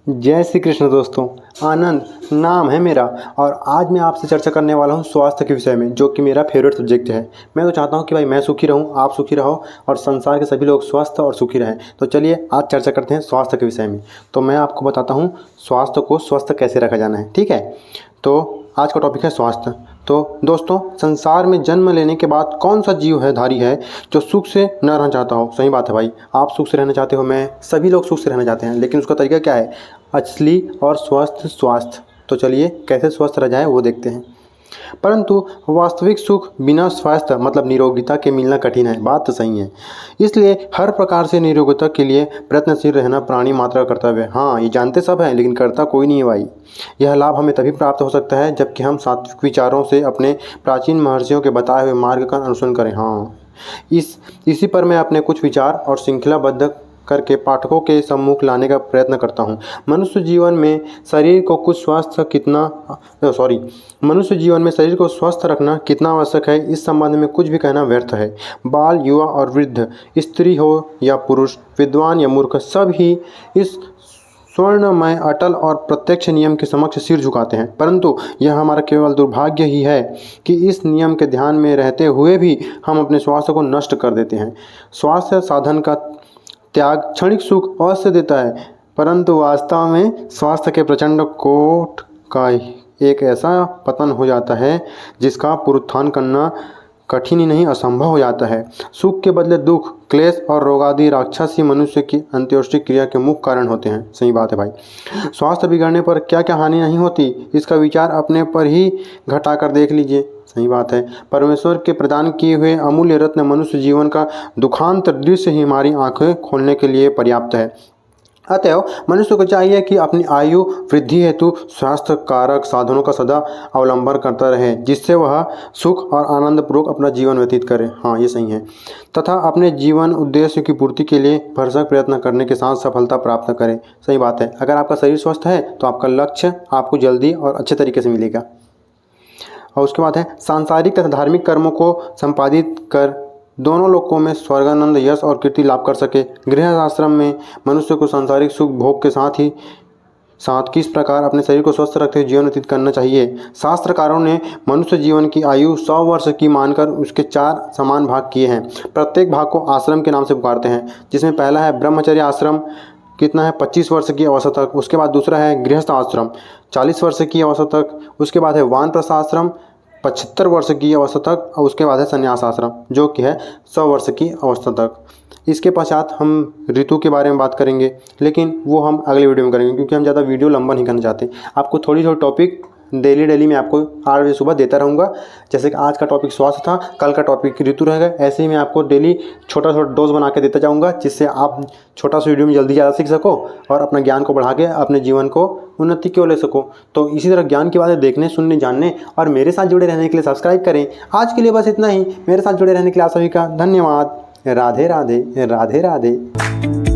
जय श्री कृष्ण दोस्तों। आनंद नाम है मेरा और आज मैं आपसे चर्चा करने वाला हूँ स्वास्थ्य के विषय में, जो कि मेरा फेवरेट सब्जेक्ट है। मैं तो चाहता हूँ कि भाई मैं सुखी रहूँ, आप सुखी रहो और संसार के सभी लोग स्वस्थ और सुखी रहें। तो चलिए आज चर्चा करते हैं स्वास्थ्य के विषय में। तो मैं आपको बताता हूँ स्वास्थ्य को स्वस्थ कैसे रखा जाना है, ठीक है। तो आज का टॉपिक है स्वास्थ्य। तो दोस्तों, संसार में जन्म लेने के बाद कौन सा जीव है धारी है जो सुख से न रहना चाहता हो। सही बात है भाई, आप सुख से रहना चाहते हो, मैं, सभी लोग सुख से रहना चाहते हैं, लेकिन उसका तरीका क्या है? असली और स्वस्थ स्वास्थ्य। तो चलिए कैसे स्वस्थ रह जाए वो देखते हैं। परंतु वास्तविक सुख बिना स्वास्थ्य मतलब निरोगिता के मिलना कठिन है। बात तो सही है। इसलिए हर प्रकार से निरोगिता के लिए प्रयत्नशील रहना प्राणी मात्र का कर्तव्य है। हाँ, ये जानते सब हैं, लेकिन करता कोई नहीं है भाई। यह लाभ हमें तभी प्राप्त हो सकता है जबकि हम सात्विक विचारों से अपने प्राचीन महर्षियों के बताए हुए मार्ग का अनुसरण करें। हाँ, इसी पर मैं अपने कुछ विचार और श्रृंखलाबद्ध करके पाठकों के सम्मुख लाने का प्रयत्न करता हूँ। मनुष्य जीवन में शरीर को शरीर को स्वस्थ रखना कितना आवश्यक है, इस संबंध में कुछ भी कहना व्यर्थ है। बाल, युवा और वृद्ध, स्त्री हो या पुरुष, विद्वान या मूर्ख, सब ही इस स्वर्णमय अटल और प्रत्यक्ष नियम के समक्ष सिर झुकाते हैं। परंतु यह हमारा केवल दुर्भाग्य ही है कि इस नियम के ध्यान में रहते हुए भी हम अपने स्वास्थ्य को नष्ट कर देते हैं। स्वास्थ्य साधन का त्याग क्षणिक सुख अवश्य देता है, परंतु वास्तव में स्वास्थ्य के प्रचंड कोट का एक ऐसा पतन हो जाता है जिसका पुनरुत्थान करना कठिन ही नहीं असंभव हो जाता है। सुख के बदले दुख, क्लेश और रोगादि राक्षसी मनुष्य की अंत्योष्टि क्रिया के मुख्य कारण होते हैं। सही बात है भाई। स्वास्थ्य बिगड़ने पर क्या क्या हानि नहीं होती, इसका विचार अपने पर ही घटा कर देख लीजिए। सही बात है। परमेश्वर के प्रदान किए हुए अमूल्य रत्न मनुष्य जीवन का दुखांत दृश्य ही हमारी आंखें खोलने के लिए पर्याप्त है। अतएव मनुष्य को चाहिए कि अपनी आयु वृद्धि हेतु स्वास्थ्य कारक साधनों का सदा अवलंबन करता रहे, जिससे वह सुख और आनंदपूर्वक अपना जीवन व्यतीत करे। हाँ, ये सही है। तथा अपने जीवन उद्देश्य की पूर्ति के लिए भरसक प्रयत्न करने के साथ सफलता प्राप्त करे। सही बात है। अगर आपका शरीर स्वस्थ है तो आपका लक्ष्य आपको जल्दी और अच्छे तरीके से मिलेगा। और उसके बाद है सांसारिक तथा धार्मिक कर्मों को संपादित कर दोनों लोकों में स्वर्गानंद, यश और कीर्ति लाभ कर सके। गृहस्थ आश्रम में मनुष्य को सांसारिक सुख भोग के साथ किस प्रकार अपने शरीर को स्वस्थ रखते हुए जीवन व्यतीत करना चाहिए। शास्त्रकारों ने मनुष्य जीवन की आयु 100 वर्ष की मानकर उसके 4 समान भाग किए हैं। प्रत्येक भाग को आश्रम के नाम से पुकारते हैं, जिसमें पहला है ब्रह्मचर्य आश्रम, कितना है 25 वर्ष की अवस्था तक। उसके बाद दूसरा है गृहस्थ आश्रम 40 वर्ष की अवस्था तक। उसके बाद है वानप्रस्थ आश्रम 75 वर्ष की अवस्था तक। और उसके बाद है संन्यास आश्रम, जो कि है 100 वर्ष की अवस्था तक। इसके पश्चात हम ऋतु के बारे में बात करेंगे, लेकिन वो हम अगले वीडियो में करेंगे, क्योंकि हम ज़्यादा वीडियो लंबा नहीं करना चाहते। आपको थोड़ी थोड़ी टॉपिक डेली मैं आपको 8 बजे सुबह देता रहूँगा। जैसे कि आज का टॉपिक स्वास्थ्य था, कल का टॉपिक ऋतु रहेगा। ऐसे ही मैं आपको डेली छोटा छोटा डोज बना के देता जाऊँगा, जिससे आप छोटा सा वीडियो में जल्दी ज़्यादा सीख सको और अपना ज्ञान को बढ़ा के अपने जीवन को उन्नति की ओर ले सको। तो इसी तरह ज्ञान की बातें देखने, सुनने, जानने और मेरे साथ जुड़े रहने के लिए सब्सक्राइब करें। आज के लिए बस इतना ही। मेरे साथ जुड़े रहने के लिए आप सभी का धन्यवाद। राधे राधे, राधे राधे।